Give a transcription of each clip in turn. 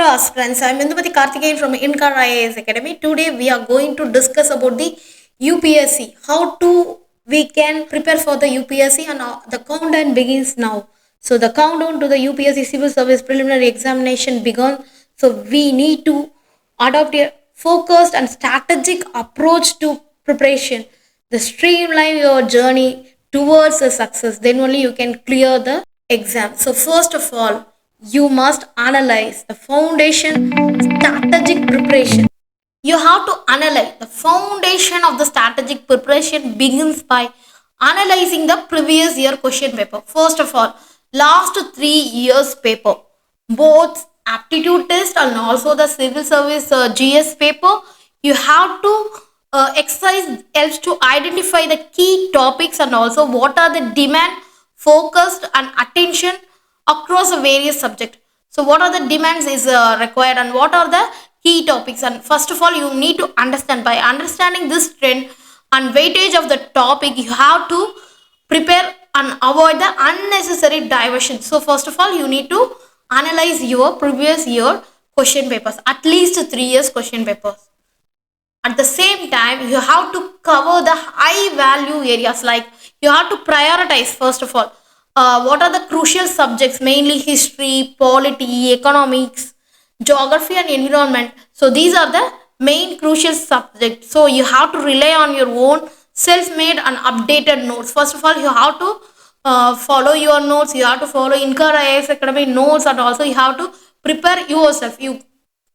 aspirants. I'm Indumati Karthikeyan from INCAR IAS Academy. Today we are going to discuss about the UPSC. How to we can prepare for the UPSC and the countdown begins now. So the countdown to the UPSC Civil Service Preliminary Examination begun. So we need to adopt a focused and strategic approach to preparation. The streamline your journey towards the success. Then only you can clear the exam. So first of all, you must analyze the foundation strategic preparation. You have to analyze the foundation of the strategic preparation begins by analyzing the previous year question paper. First of all, last 3 years paper, both aptitude test and also the civil service GS paper, you have to exercise helps to identify the key topics and also what are the demand, focused and attention across the various subject. So what are the demands is required and what are the key topics, and first of all you need to understand. By understanding this trend and weightage of the topic, you have to prepare and avoid the unnecessary diversion. So first of all you need to analyze your previous year question papers, at least 3 years question papers. At the same time you have to cover the high value areas, like you have to prioritize. First of all, what are the crucial subjects, mainly history, polity, economics, geography and environment. So these are the main crucial subjects, so you have to rely on your own self-made and updated notes. First of all you have to follow your notes, you have to follow INCAR IAS Academy notes, and also you have to prepare yourself. You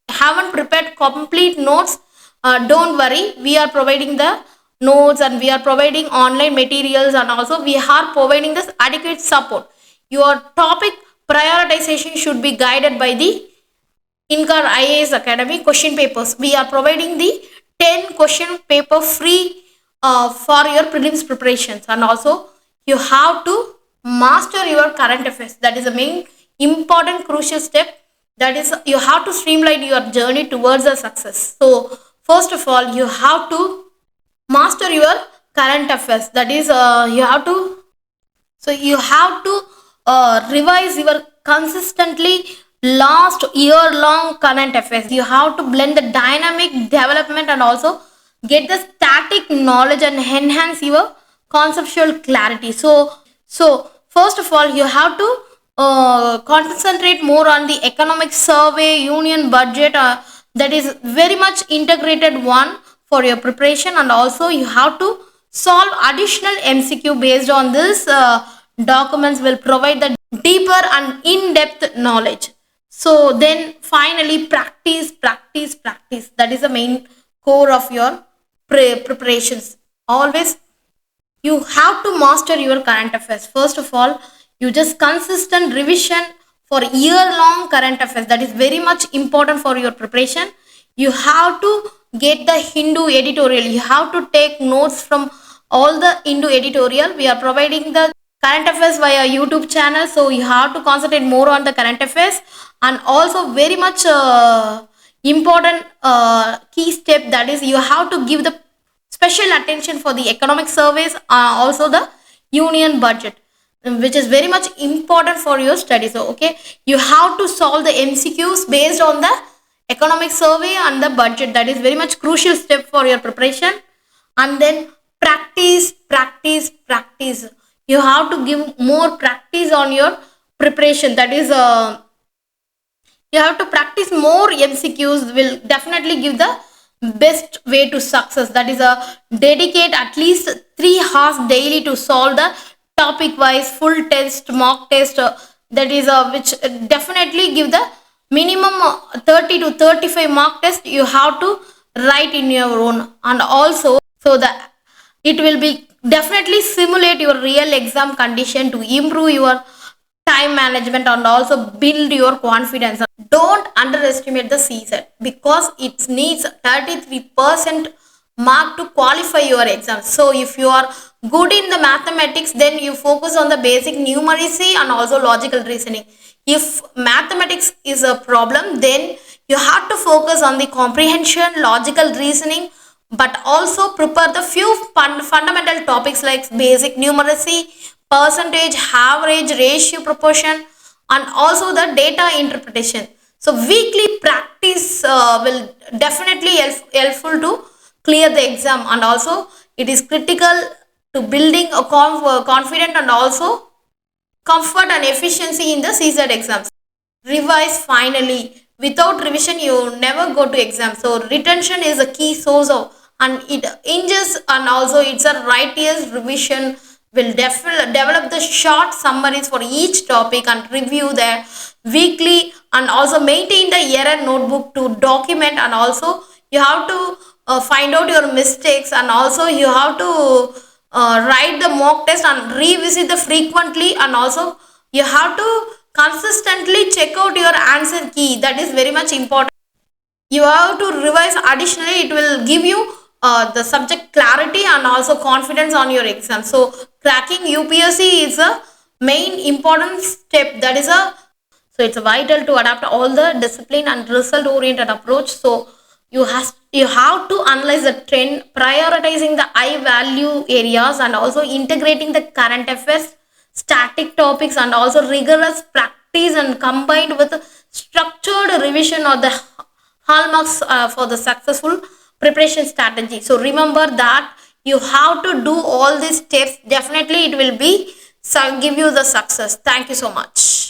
haven't prepared complete notes, don't worry, we are providing the notes and we are providing online materials, and also we are providing this adequate support. Your topic prioritization should be guided by the INCAR IAS Academy question papers. We are providing the 10 question paper free for your prelims preparations, and also you have to master your current affairs. That is the main important crucial step. That is, you have to streamline your journey towards the success. So first of all you have to master your current affairs. That is, you have to revise your consistently last year long current affairs. You have to blend the dynamic development and also get the static knowledge and enhance your conceptual clarity. So first of all you have to concentrate more on the economic survey, union budget, that is very much integrated one for your preparation, and also you have to solve additional MCQ based on this. Documents will provide the deeper and in-depth knowledge. So then finally practice. That is the main core of your preparations. Always you have to master your current affairs. First of all, you just consistent revision for year long current affairs. That is very much important for your preparation. You have to get the Hindu editorial. You have to take notes from all the Hindu editorial. We are providing the current affairs via YouTube channel, so you have to concentrate more on the current affairs. And also very much important key step, that is you have to give the special attention for the economic surveys, also the union budget, which is very much important for your studies. So okay, you have to solve the MCQs based on the economic survey and the budget. That is very much crucial step for your preparation. And then practice. You have to give more practice on your preparation. That is, you have to practice more MCQs, will definitely give the best way to success. That is, dedicate at least 3 hours daily to solve the topic wise full test, mock test, that is which definitely give the minimum 30 to 35 mock test you have to write in your own. And also so that it will be definitely simulate your real exam condition to improve your time management and also build your confidence. Don't underestimate the CSAT, because it needs 33% mark to qualify your exam. So if you are good in the mathematics, then you focus on the basic numeracy and also logical reasoning. If mathematics is a problem, then you have to focus on the comprehension, logical reasoning, but also prepare the few fundamental topics like basic numeracy, percentage, average, ratio, proportion, and also the data interpretation. So weekly practice will definitely helpful to clear the exam, and also it is critical to building a confident and also comfort and efficiency in the CSAT exams. Revise finally. Without revision, you never go to exam. So retention is a key source of, and it hinges, and also it's a right year's revision will develop the short summaries for each topic and review their weekly, and also maintain the error notebook to document, and also you have to find out your mistakes, and also you have to write the mock test and revisit the frequently, and also you have to consistently check out your answer key. That is very much important. You have to revise additionally. It will give you the subject clarity and also confidence on your exam. So cracking UPSC is a main important step. That is a, so it's vital to adapt all the discipline and result oriented approach. So you have to analyze the trend, prioritizing the high value areas, and also integrating the current affairs, static topics, and also rigorous practice, and combined with structured revision of the hallmarks for the successful preparation strategy. So remember that you have to do all these steps. Definitely it will be give you the success. Thank you so much.